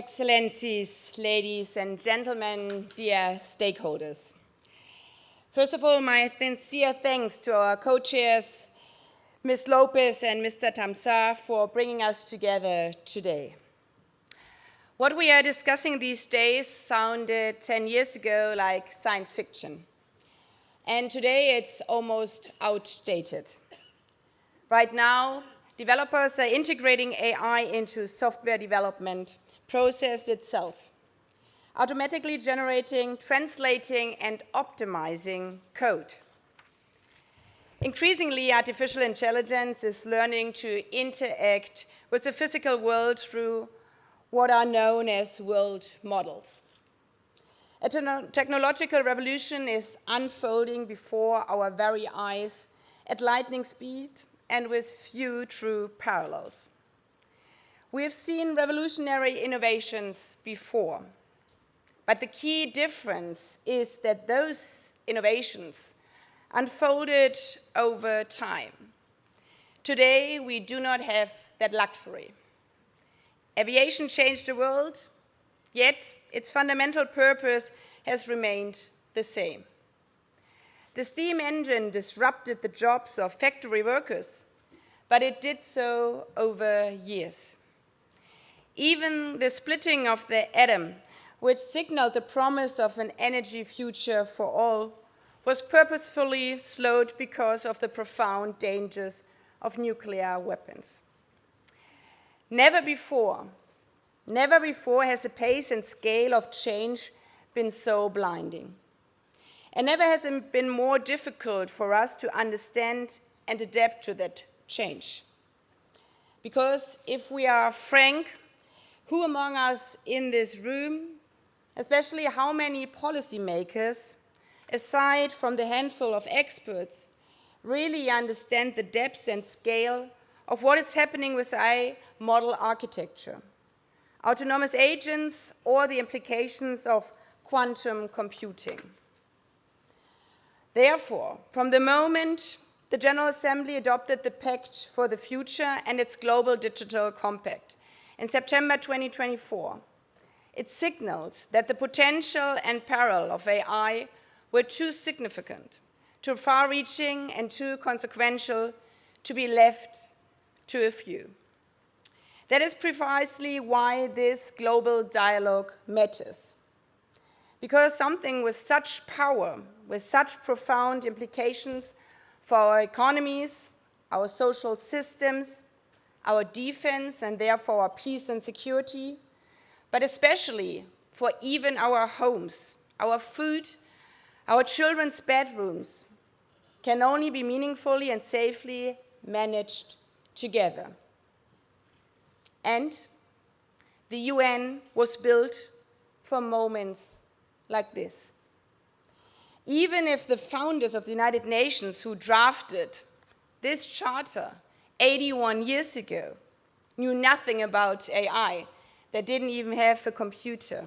Excellencies, ladies and gentlemen, dear stakeholders. First of all, my sincere thanks to our co-chairs, Ms. Lopez and Mr. Tamsar, for bringing us together today. What we are discussing these days sounded 10 years ago like science fiction. And today it's almost outdated. Right now, developers are integrating AI into software development process itself, automatically generating, translating, and optimizing code. Increasingly, artificial intelligence is learning to interact with the physical world through what are known as world models. A technological revolution is unfolding before our very eyes at lightning speed and with few true parallels. We have seen revolutionary innovations before, but the key difference is that those innovations unfolded over time. Today, we do not have that luxury. Aviation changed the world, yet its fundamental purpose has remained the same. The steam engine disrupted the jobs of factory workers, but it did so over years. Even the splitting of the atom, which signaled the promise of an energy future for all, was purposefully slowed because of the profound dangers of nuclear weapons. Never before has the pace and scale of change been so blinding. And never has it been more difficult for us to understand and adapt to that change. Because if we are frank, who among us in this room, especially how many policymakers, aside from the handful of experts, really understand the depths and scale of what is happening with AI model architecture, autonomous agents, or the implications of quantum computing? Therefore, from the moment the General Assembly adopted the Pact for the Future and its Global Digital Compact in September 2024, it signaled that the potential and peril of AI were too significant, too far-reaching, and too consequential to be left to a few. That is precisely why this global dialogue matters. Because something with such power, with such profound implications for our economies, our social systems, our defense, and therefore our peace and security, but especially for even our homes, our food, our children's bedrooms, can only be meaningfully and safely managed together. And the UN was built for moments like this. Even if the founders of the United Nations who drafted this charter 81 years ago knew nothing about AI, they didn't even have a computer.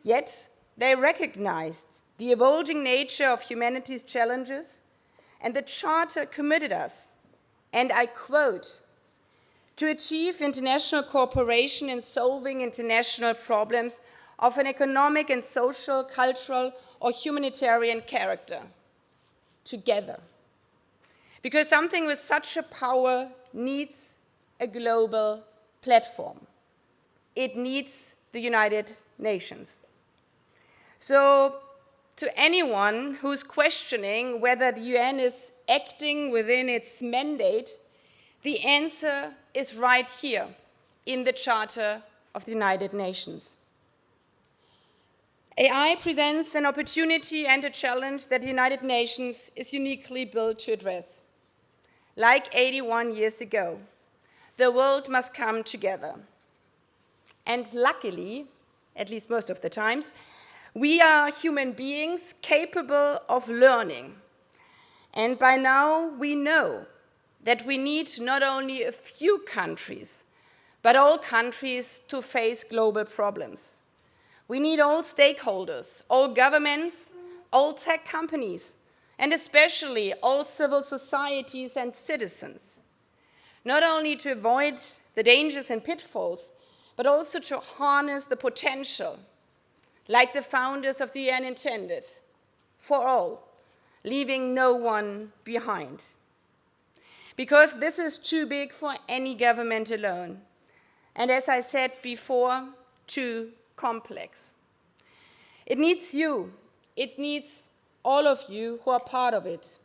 Yet they recognized the evolving nature of humanity's challenges, and the charter committed us, and I quote, to achieve international cooperation in solving international problems of an economic and social, cultural, or humanitarian character, together. Because something with such a power needs a global platform. It needs the United Nations. So, to anyone who's questioning whether the UN is acting within its mandate, the answer is right here in the Charter of the United Nations. AI presents an opportunity and a challenge that the United Nations is uniquely built to address. Like 81 years ago, the world must come together. And luckily, at least most of the times, we are human beings capable of learning. And by now, we know that we need not only a few countries, but all countries to face global problems. We need all stakeholders, all governments, all tech companies, and especially all civil societies and citizens, not only to avoid the dangers and pitfalls, but also to harness the potential, like the founders of the UN intended, for all, leaving no one behind. Because this is too big for any government alone, and as I said before, too complex. It needs you, it needs all of you who are part of it,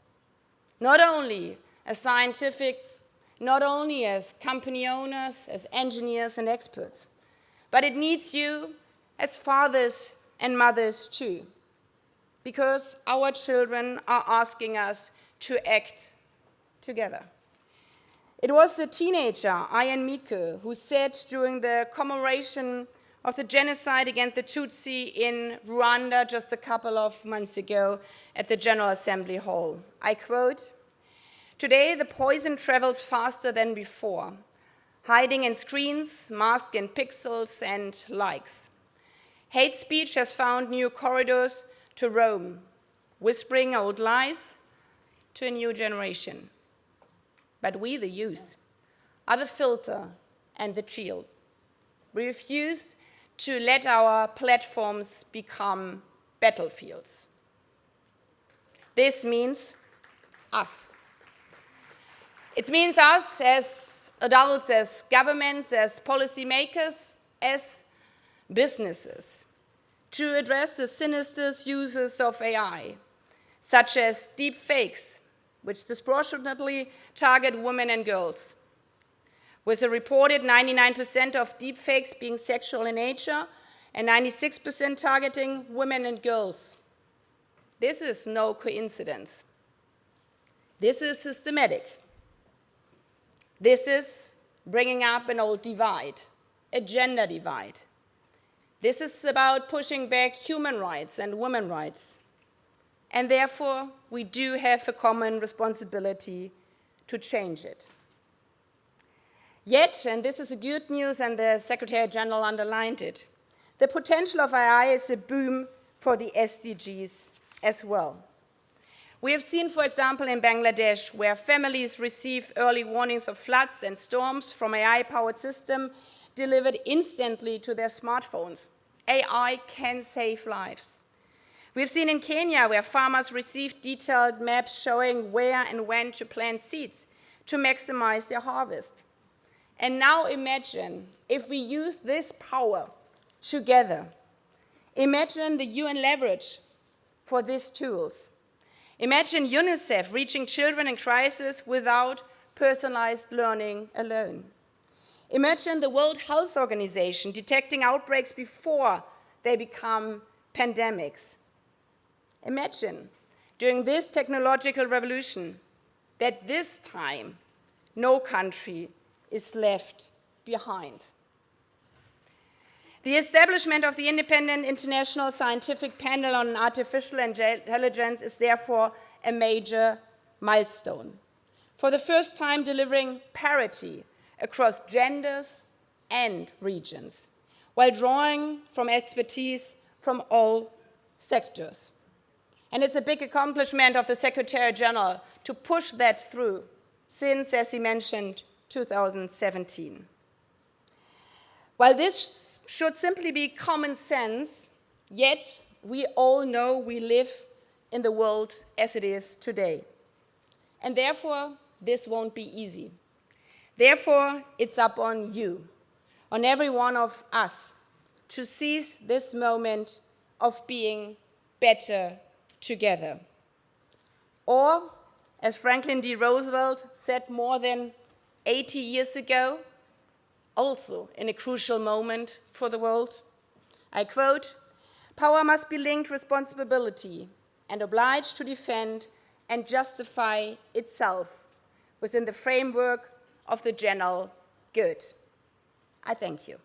not only as scientists, not only as company owners, as engineers and experts, but it needs you as fathers and mothers too, because our children are asking us to act together. It was the teenager, Ian Mike, who said during the commemoration of the genocide against the Tutsi in Rwanda just a couple of months ago at the General Assembly Hall. I quote, "Today the poison travels faster than before, hiding in screens, masked in pixels and likes. Hate speech has found new corridors to roam, whispering old lies to a new generation. But we, the youth, are the filter and the shield. We refuse to let our platforms become battlefields." This means us. It means us as adults, as governments, as policymakers, as businesses, to address the sinister uses of AI, such as deep fakes, which disproportionately target women and girls, with a reported 99% of deepfakes being sexual in nature and 96% targeting women and girls. This is no coincidence. This is systematic. This is bringing up an old divide, a gender divide. This is about pushing back human rights and women's rights. And therefore, we do have a common responsibility to change it. Yet, and this is a good news, and the Secretary General underlined it, the potential of AI is a boom for the SDGs as well. We have seen, for example, in Bangladesh, where families receive early warnings of floods and storms from AI-powered systems delivered instantly to their smartphones. AI can save lives. We've seen in Kenya where farmers received detailed maps showing where and when to plant seeds to maximize their harvest. And now imagine if we use this power together. Imagine the UN leverage for these tools. Imagine UNICEF reaching children in crisis without personalized learning alone. Imagine the World Health Organization detecting outbreaks before they become pandemics. Imagine, during this technological revolution, that this time no country is left behind. The establishment of the Independent International Scientific Panel on Artificial Intelligence is therefore a major milestone, for the first time delivering parity across genders and regions, while drawing from expertise from all sectors. And it's a big accomplishment of the Secretary General to push that through since, as he mentioned, 2017. While this should simply be common sense, yet we all know we live in the world as it is today. And therefore, this won't be easy. Therefore, it's up on you, on every one of us, to seize this moment of being better together. Or, as Franklin D. Roosevelt said more than 80 years ago, also in a crucial moment for the world, I quote, "Power must be linked responsibility and obliged to defend and justify itself within the framework of the general good." I thank you.